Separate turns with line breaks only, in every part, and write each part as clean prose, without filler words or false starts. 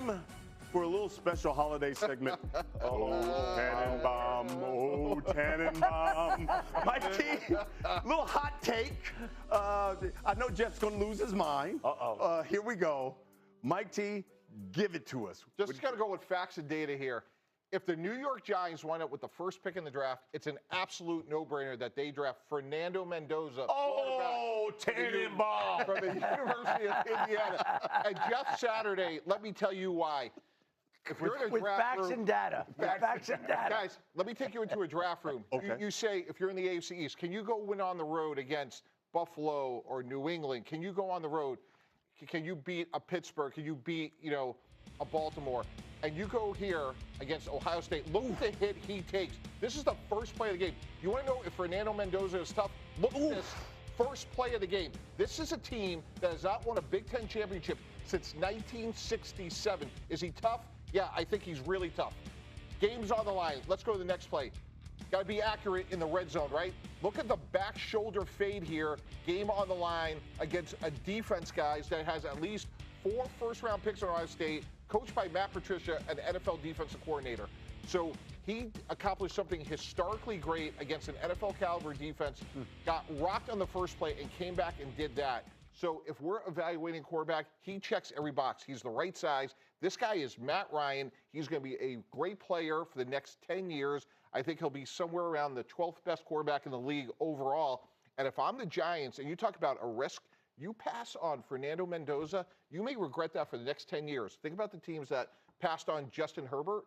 time for a little special holiday segment. Oh, Tannenbaum, oh, Tannenbaum. Mike T, little hot take. I know Jeff's going to lose his mind. Here we go. Mike T, give it to us.
Just got to go with facts and data here. If the New York Giants wind up with the first pick in the draft, it's an absolute no-brainer that they draft Fernando Mendoza.
Oh, Tannenbaum.
From the University of Indiana. And Jeff Saturday, let me tell you why. If you're in a
With
draft
facts
room,
and data.
Guys, let me take you into a draft room.
Okay.
You say, if you're in the AFC East, can you go win on the road against Buffalo or New England? Can you go on the road? Can you beat a Pittsburgh? Can you beat, a Baltimore? And you go here against Ohio State. Look at the hit he takes. This is the first play of the game. You want to know if Fernando Mendoza is tough? Look at this first play of the game. This is a team that has not won a Big Ten championship since 1967. Is he tough? Yeah, I think he's really tough. Game's on the line. Let's go to the next play. Got to be accurate in the red zone, right? Look at the back shoulder fade here. Game on the line against a defense, guys, that has at least 4 first-round picks on Ohio State, coached by Matt Patricia, an NFL defensive coordinator. So he accomplished something historically great against an NFL-caliber defense, got rocked on the first play, and came back and did that. So if we're evaluating quarterback, he checks every box. He's the right size. This guy is Matt Ryan. He's going to be a great player for the next 10 years. I think he'll be somewhere around the 12th best quarterback in the league overall. And if I'm the Giants, and you talk about a risk, you pass on Fernando Mendoza, you may regret that for the next 10 years. Think about the teams that passed on Justin Herbert.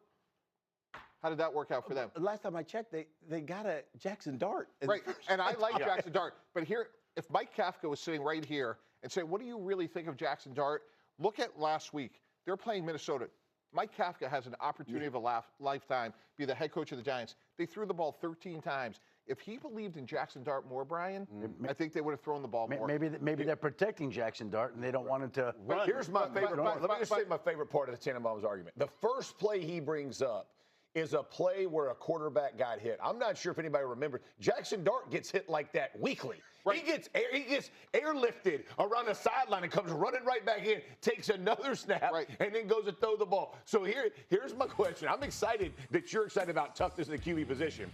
How did that work out for them?
Last time I checked, they got a Jaxson Dart.
Right, and I like Jaxson Dart. But here, if Mike Kafka was sitting right here and say, what do you really think of Jaxson Dart? Look at last week. They're playing Minnesota. Mike Kafka has an opportunity of a lifetime, be the head coach of the Giants. They threw the ball 13 times. If he believed in Jaxson Dart more, Brian, I think they would have thrown the ball more.
Maybe they're protecting Jaxson Dart and they don't want him to run.
Here's my favorite part. Let me just say my favorite part of the Tannenbaum's argument. The first play he brings up is a play where a quarterback got hit. I'm not sure if anybody remembers. Jaxson Dart gets hit like that weekly. Right. He gets airlifted around the sideline and comes running right back in, takes another snap, and then goes to throw the ball. So here's my question. I'm excited that you're excited about toughness in the QB position.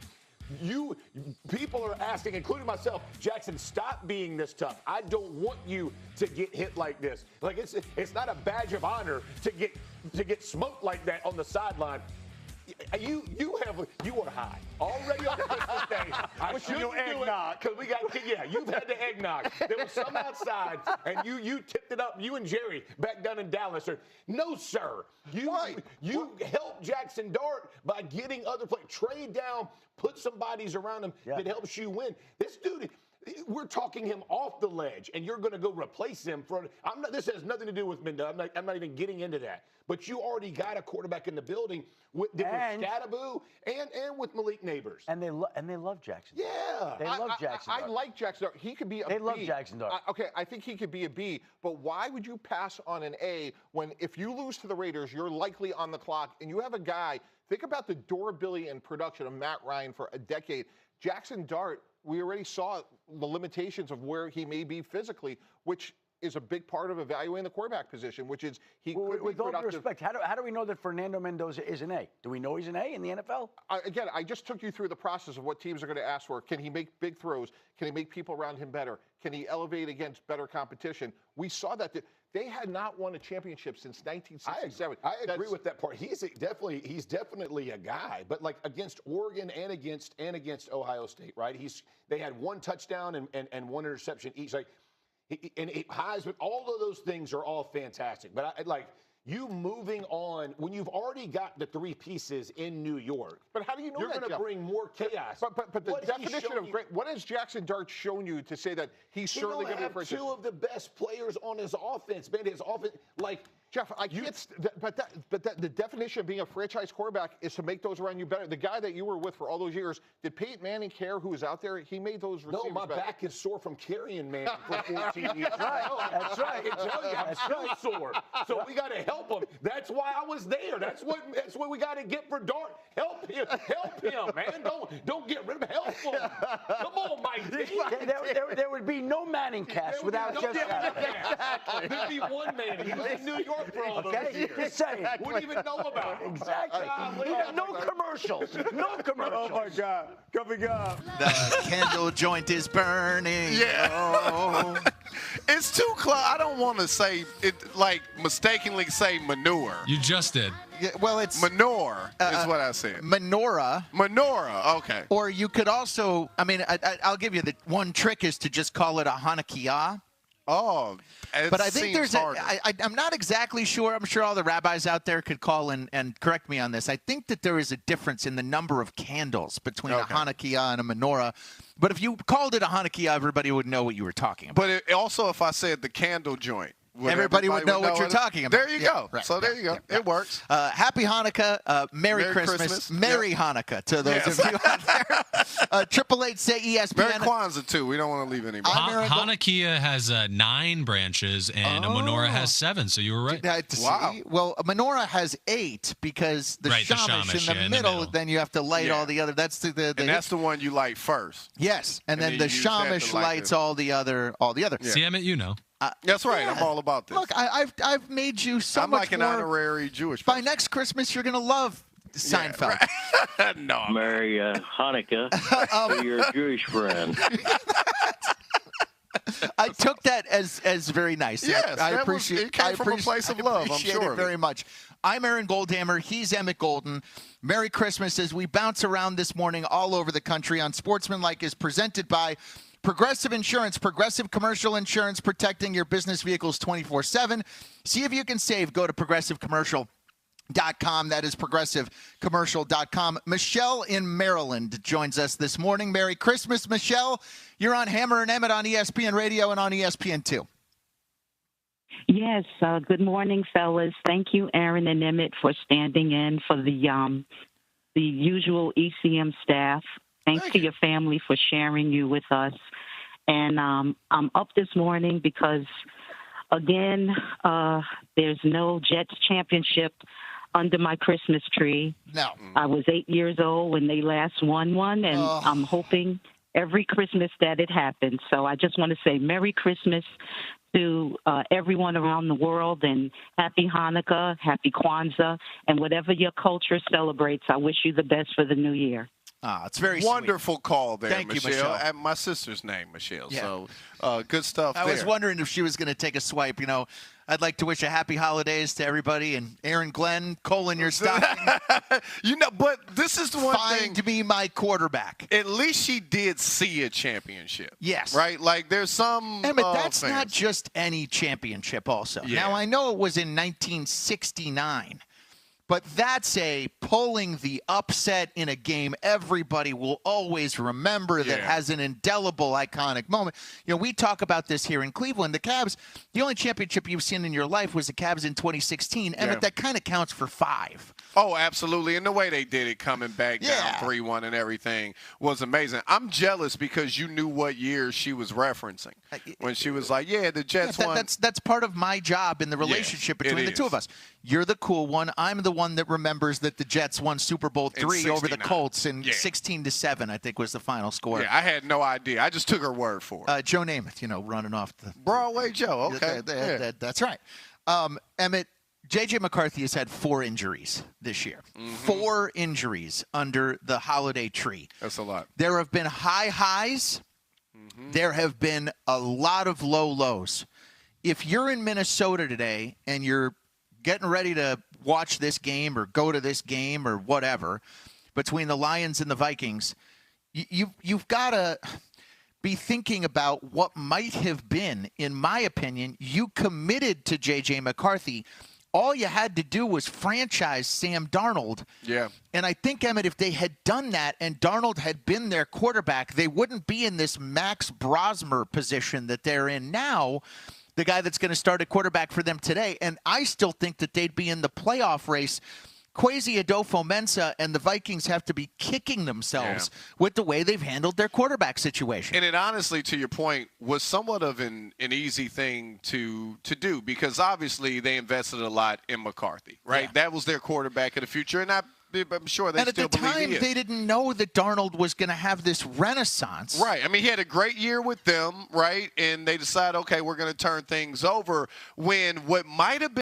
People are asking, including myself, Jaxson, stop being this tough. I don't want you to get hit like this. Like it's not a badge of honor to get smoked like that on the sideline. You are high already on Christmas Day. I shouldn't do it because you've had the eggnog. There was some outside, and you tipped it up. You and Jerry back down in Dallas. No, sir. You help Jaxson Dart by getting other players. Trade down, put some bodies around him that helps you win. This dude. We're talking him off the ledge, and you're going to go replace him. This has nothing to do with Mendoza. I'm not even getting into that. But you already got a quarterback in the building with Scadaboo and with Malik Neighbors.
And they love Jaxson.
Yeah,
they love Jaxson Dart.
I like Jaxson Dart. He could be a B.
They love Jaxson Dart.
Okay, I think he could be a B. But why would you pass on an A when if you lose to the Raiders, you're likely on the clock, and you have a guy? Think about the durability and production of Matt Ryan for a decade. Jaxson Dart. We already saw the limitations of where he may be physically, which is a big part of evaluating the quarterback position, which is he could be
with all due
productive.
respect, how do we know that Fernando Mendoza is an A? Do we know he's an A in the NFL?
Again, I just took you through the process of what teams are going to ask for. Can he make big throws? Can he make people around him better? Can he elevate against better competition? We saw that they had not won a championship since 1967.
I agree with that part. He's definitely a guy, but like against Oregon and against Ohio State, right? They had 1 touchdown and 1 interception each. Like, Heisman, all of those things are all fantastic. But you moving on when you've already got the 3 pieces in New York.
But how do you know
you're
that,
going to bring more chaos?
But the definition of great. What has Jaxson Dart shown you to say that he's certainly going to be a
2 of the best players on his offense, man. His offense,
Jeff, the definition of being a franchise quarterback is to make those around you better. The guy that you were with for all those years, did Peyton Manning care who was out there? He made those receivers
No, my
better.
back is sore from carrying Manning for 14 years.
That's right.
I can tell you, I'm still sore. So we got to help him. That's why I was there. That's what we got to get for Dart. Help him, man. Don't get rid of him. Help him. Come on, Mike.
There would be no Manning cast without just that.
Exactly. There'd be one Manning. He was in New York apart for all those
Okay?
years.
Just saying.
Wouldn't even know about it.
Exactly. No commercials. No commercials.
Oh my God. Coming up.
The candle joint is burning.
Yeah.
Oh.
It's too close. I don't want to say it, like mistakenly say manure.
You just did.
Yeah, well, it's
Manure is what I said.
menorah.
Menorah. Okay.
Or you could also, I mean, I'll give you the one trick is to just call it a Hanukkah.
Oh,
But I think there's
harder.
I'm not exactly sure. I'm sure all the rabbis out there could call and correct me on this. I think that there is a difference in the number of candles between a Hanukkah and a menorah. But if you called it a Hanukkah, everybody would know what you were talking about.
But also, if I said the candle joint,
everybody would know what you're talking about.
There you go.
Right,
so there you go. It works.
Happy Hanukkah, Merry Christmas, Merry Hanukkah to those of you out there. 888 say ESPN.
Merry Kwanzaa too. We don't want to leave anybody.
Hanukkah has 9 branches and a menorah has 7. So you were right.
Wow. Well, a menorah has 8 because the shamash in the middle. Then you have to light all the other. That's the
and that's the one you light first.
Yes, and then the shamash lights all the other. Yeah.
See, Emmett, you know.
That's right. I'm all about this.
Look, I've made you so
I'm
much
like an
more.
honorary Jewish
By
person.
next Christmas, you're gonna love Seinfeld.
Yeah, right. No.
Merry Hanukkah to your Jewish friend.
I took that as very nice.
Yes,
I appreciate.
It came from a place of love. I'm sure
it very much. I'm Aaron Goldhammer. He's Emmett Golden. Merry Christmas as we bounce around this morning all over the country on Sportsmanlike is presented by Progressive Insurance, Progressive Commercial Insurance, protecting your business vehicles 24/7. See if you can save. Go to progressivecommercial.com. That is progressivecommercial.com. Michelle in Maryland joins us this morning. Merry Christmas, Michelle. You're on Hammer and Emmett on ESPN Radio and on ESPN2.
Yes. Good morning, fellas. Thank you, Aaron and Emmett, for standing in for the usual ECM staff. Thanks to your family for sharing you with us. And I'm up this morning because, again, there's no Jets championship under my Christmas tree.
No.
I was 8 years old when they last won one, and I'm hoping every Christmas that it happens. So I just want to say Merry Christmas to everyone around the world, and Happy Hanukkah, Happy Kwanzaa, and whatever your culture celebrates, I wish you the best for the new year.
It's very
wonderful
sweet.
Call there,
Thank
Michelle.
you, Michelle.
And my sister's name, Michelle.
Yeah.
So good stuff
I
there.
was wondering if she was going to take a swipe. You know, I'd like to wish a happy holidays to everybody. And Aaron Glenn, Cole in your stocking.
You know, but this is the one thing.
Find me my quarterback.
At least she did see a championship.
Yes.
Right? Like there's some.
Emmett, that's
fans.
not just any championship also.
Yeah.
Now, I know it was in 1969. But that's a pulling the upset in a game everybody will always remember that has an indelible, iconic moment. You know, we talk about this here in Cleveland. The Cavs, the only championship you've seen in your life was the Cavs in 2016. And that kind of counts for 5.
Oh, absolutely. And the way they did it, coming back down 3-1 and everything was amazing. I'm jealous because you knew what year she was referencing when she was like, the Jets won.
That's part of my job in the relationship between the two of us. You're the cool one. I'm the one that remembers that the Jets won Super Bowl III over the Colts in 16-7, I think was the final score.
Yeah, I had no idea. I just took her word for it.
Joe Namath, running off the
Broadway Joe. Okay,
that's right. Emmett, J.J. McCarthy has had 4 injuries this year. 4 injuries under the holiday tree.
That's a lot.
There have been high highs. There have been a lot of low lows. If you're in Minnesota today and you're getting ready to watch this game or go to this game or whatever between the Lions and the Vikings, you've got to be thinking about what might have been. In my opinion, you committed to J.J. McCarthy. All you had to do was franchise Sam Darnold.
Yeah.
And I think, Emmett, if they had done that and Darnold had been their quarterback, they wouldn't be in this Max Brosmer position that they're in now, the guy that's going to start at quarterback for them today. And I still think that they'd be in the playoff race. Kwesi Adolfo-Mensah and the Vikings have to be kicking themselves with the way they've handled their quarterback situation.
And it honestly, to your point, was somewhat of an easy thing to do because obviously they invested a lot in McCarthy, right?
Yeah.
That was their quarterback of the future, and I'm sure they still believe he is. And
at the time, they didn't know that Darnold was going to have this renaissance.
Right. I mean, he had a great year with them, right? And they decided, okay, we're going to turn things over when what might have been